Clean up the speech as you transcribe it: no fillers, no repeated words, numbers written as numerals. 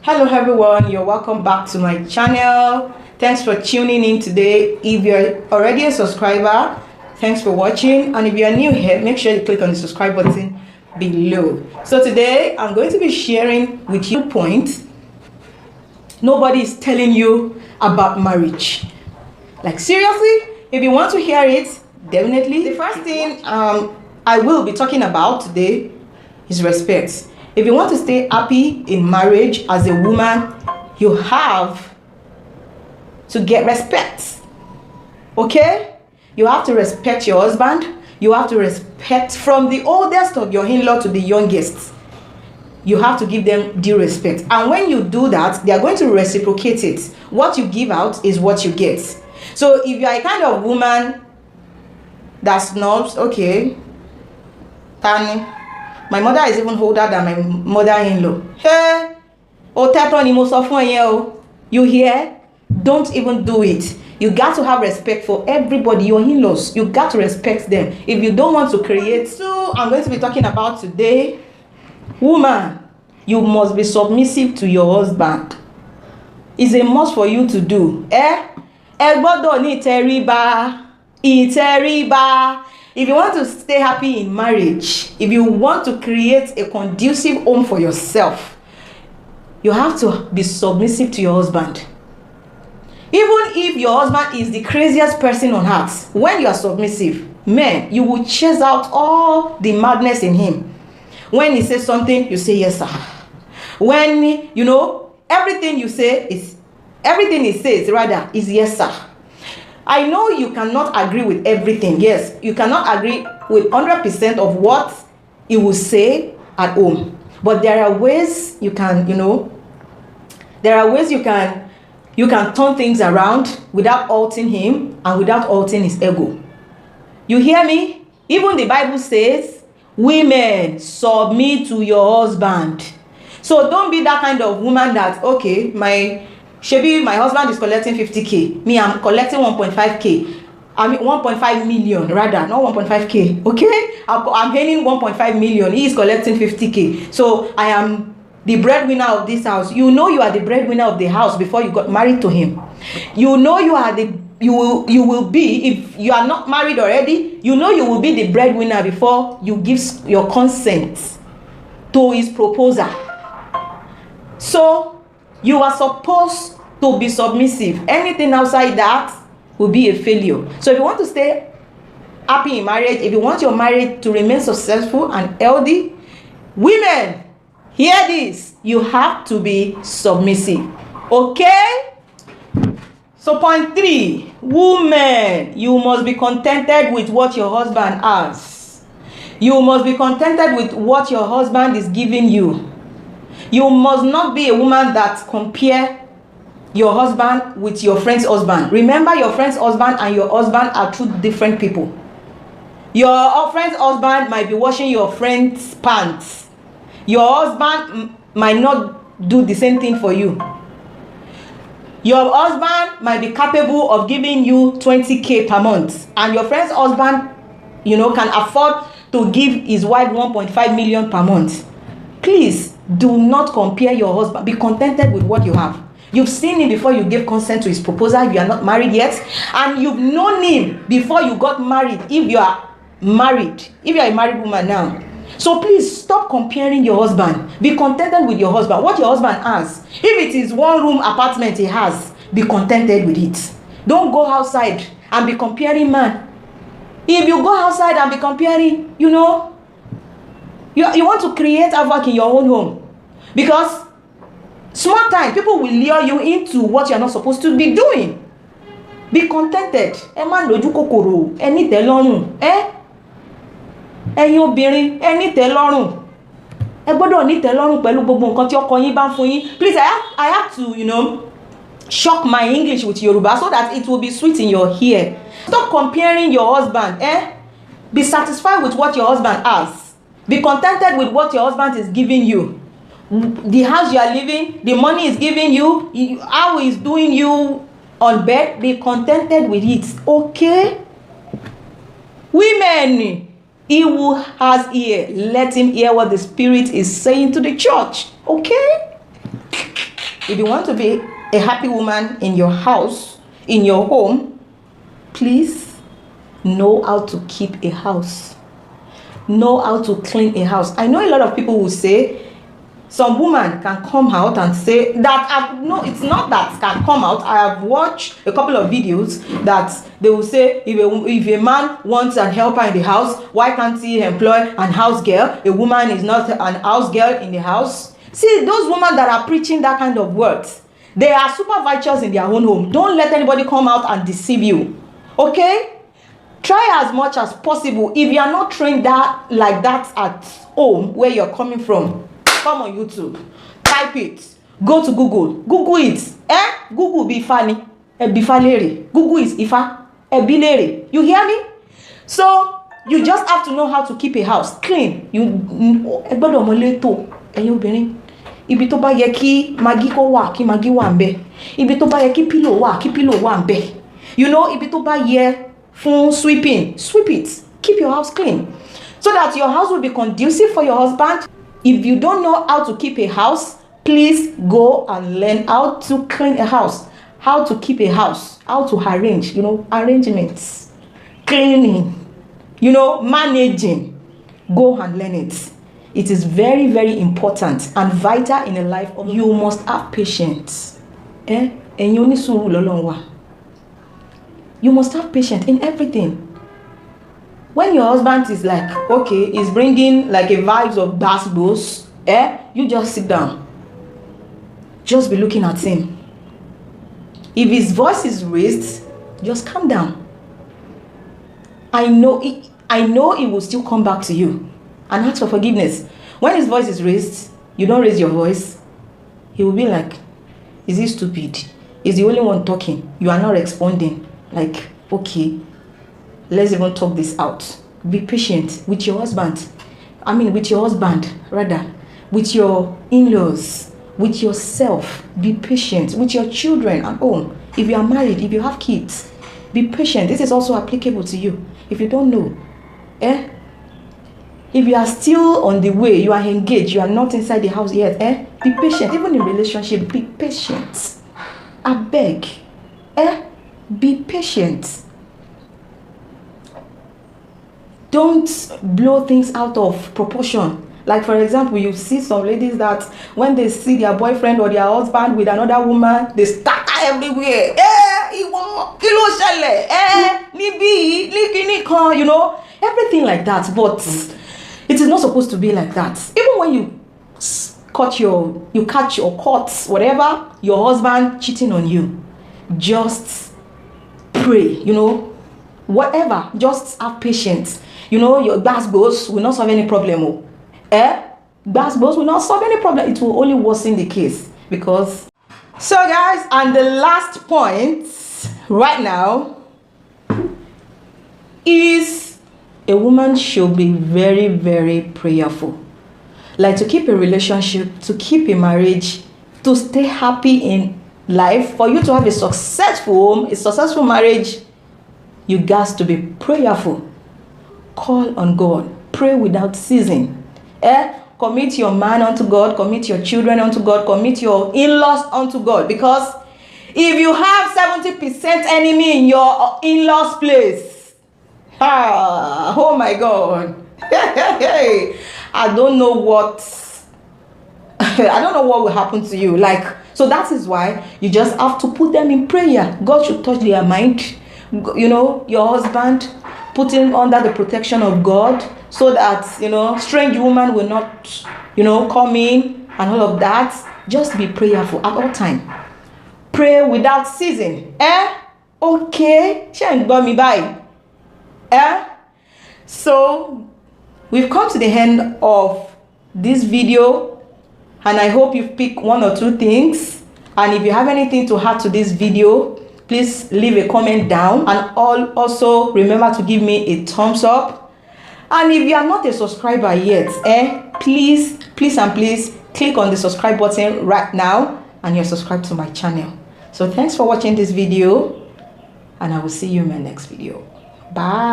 Hello everyone, you're welcome back to my channel. Thanks for tuning in today. If you're already a subscriber, thanks for watching, and if you're new here, make sure you click on the subscribe button below. So today I'm going to be sharing with you points nobody is telling you about marriage. Like seriously, if you want to hear it, definitely. The first thing I will be talking about today is respect. If you want to stay happy in marriage as a woman, you have to get respect. Okay? You have to respect your husband. You have to respect from the oldest of your in-law to the youngest. You have to give them due respect. And when you do that, they are going to reciprocate it. What you give out is what you get. So if you are a kind of woman that snobs, okay, Tani, my mother is even older than my mother-in-law. Hey, you hear? Don't even do it. You got to have respect for everybody, your in-laws. You got to respect them. If you don't want to create, so I'm going to be talking about today, woman, you must be submissive to your husband. It's a must for you to do. If you want to stay happy in marriage, if you want to create a conducive home for yourself, you have to be submissive to your husband. Even if your husband is the craziest person on earth, when you are submissive, man, you will chase out all the madness in him. When he says something, you say yes, sir. When, you know, everything he says is yes, sir. I know you cannot agree with everything. Yes, you cannot agree with 100% of what he will say at home. But there are ways you can, you can turn things around without hurting him and without hurting his ego. You hear me? Even the Bible says, women, submit to your husband. So don't be that kind of woman that, okay, my husband is collecting 50K. Me, I'm collecting 1.5K. I mean 1.5 million rather, not 1.5K. Okay? I'm earning 1.5 million. He is collecting 50K. So I am the breadwinner of this house. You know you are the breadwinner of the house before you got married to him. You know you are you will be, if you are not married already, you know you will be the breadwinner before you give your consent to his proposal. So you are supposed to be submissive. Anything outside that will be a failure. So if you want to stay happy in marriage, if you want your marriage to remain successful and healthy, women, hear this. You have to be submissive. Okay? So point 3, women, you must be contented with what your husband has. You must be contented with what your husband is giving you. You must not be a woman that compare your husband with your friend's husband. Remember, your friend's husband and your husband are two different people. Your friend's husband might be washing your friend's pants. Your husband might not do the same thing for you. Your husband might be capable of giving you 20K per month, and your friend's husband, can afford to give his wife 1.5 million per month. Please do not compare your husband. Be contented with what you have. You've seen him before you gave consent to his proposal if you are not married yet, and you've known him before you got married if you are married, if you are a married woman now. So please stop comparing your husband. Be contented with your husband, what your husband has. If it is one-room apartment he has, be contented with it. Don't go outside and be comparing, man. If you go outside and be comparing, you want to create havoc in your own home, because small time people will lure you into what you are not supposed to be doing. Be contented. Ẹ̀yin obìnrin, ẹ ní tẹ́lọ́rùn. Ẹ gbọ́dọ̀ ní tẹ́lọ́rùn pẹ̀lú gbogbo nǹkan tí ọkọ yín bá ń fún yín. Please, I have to, shock my English with Yoruba so that it will be sweet in your ear. Stop comparing your husband. Be satisfied with what your husband has. Be contented with what your husband is giving you. The house you are living, the money is giving you, how he is doing you on bed, be contented with it. Okay? Women, he who has ear, let him hear what the Spirit is saying to the church. Okay? If you want to be a happy woman in your house, in your home, please know how to keep a house. Know how to clean a house. I know a lot of people will say, some woman can come out and say that, no, it's not that can come out. I have watched a couple of videos that they will say, if a man wants an helper in the house, why can't he employ an house girl? A woman is not an house girl in the house. See, those women that are preaching that kind of words, they are super righteous in their own home. Don't let anybody come out and deceive you. Okay? Try as much as possible. If you are not trained that like that at home where you're coming from, come on YouTube, type it, go to Google it. Google be funny, bifalere. Google is ifa, bilere. You hear me? So you just have to know how to keep a house clean. You gbọ́dọ̀ mọ̀ létò ẹ̀yin obìnrin. Ibi tó bá yẹ kí magi kó wà kí magi wà ńbẹ̀. Ibi tó bá yẹ kí pillow wà kí pillow wà ńbẹ̀. You know, ibi tó bá yẹ fún sweeping, sweep it. Keep your house clean so that your house will be conducive for your husband. If you don't know how to keep a house, please go and learn how to clean a house, how to keep a house, how to arrange, you know, arrangements, cleaning, you know, managing. Go and learn it. It is very, very important and vital in the life of you. Must have patience. You must have patience in everything. When your husband is like, okay, is bringing like a vibes of basketballs, you just sit down. Just be looking at him. If his voice is raised, just calm down. I know he will still come back to you and ask for forgiveness. When his voice is raised, you don't raise your voice. He will be like, is he stupid? Is the only one talking? You are not responding. Like, okay, let's even talk this out. Be patient with your husband. With your husband, rather. With your in-laws. With yourself. Be patient. With your children at home. If you are married, if you have kids, be patient. This is also applicable to you. If you don't know. If you are still on the way, you are engaged, you are not inside the house yet, be patient. Even in relationship, be patient. I beg. Be patient. Don't blow things out of proportion. Like, for example, you see some ladies that when they see their boyfriend or their husband with another woman, they scatter everywhere. You know, everything like that. But it is not supposed to be like that. Even when you catch or caught whatever, your husband cheating on you, just pray, you know, whatever, just have patience. You know, your basketballs will not solve any problem. Basketballs will not solve any problem. It will only worsen the case. Because, so guys, and the last point right now is a woman should be very, very prayerful. Like, to keep a relationship, to keep a marriage, to stay happy in life, for you to have a successful home, a successful marriage, you got to be prayerful. Call on God. Pray without ceasing. Commit your man unto God. Commit your children unto God. Commit your in-laws unto God. Because if you have 70% enemy in your in-laws place, oh my God. I don't know what will happen to you. Like, so that is why you just have to put them in prayer. God should touch their mind. You know, your husband, put him under the protection of God, so that, you know, strange woman will not, you know, come in and all of that. Just be prayerful at all time. Pray without ceasing. Okay. So we've come to the end of this video, and I hope you've picked one or two things. And if you have anything to add to this video, please leave a comment down, and also remember to give me a thumbs up. And if you are not a subscriber yet, please click on the subscribe button right now, and you're subscribed to my channel. So thanks for watching this video, and I will see you in my next video. Bye.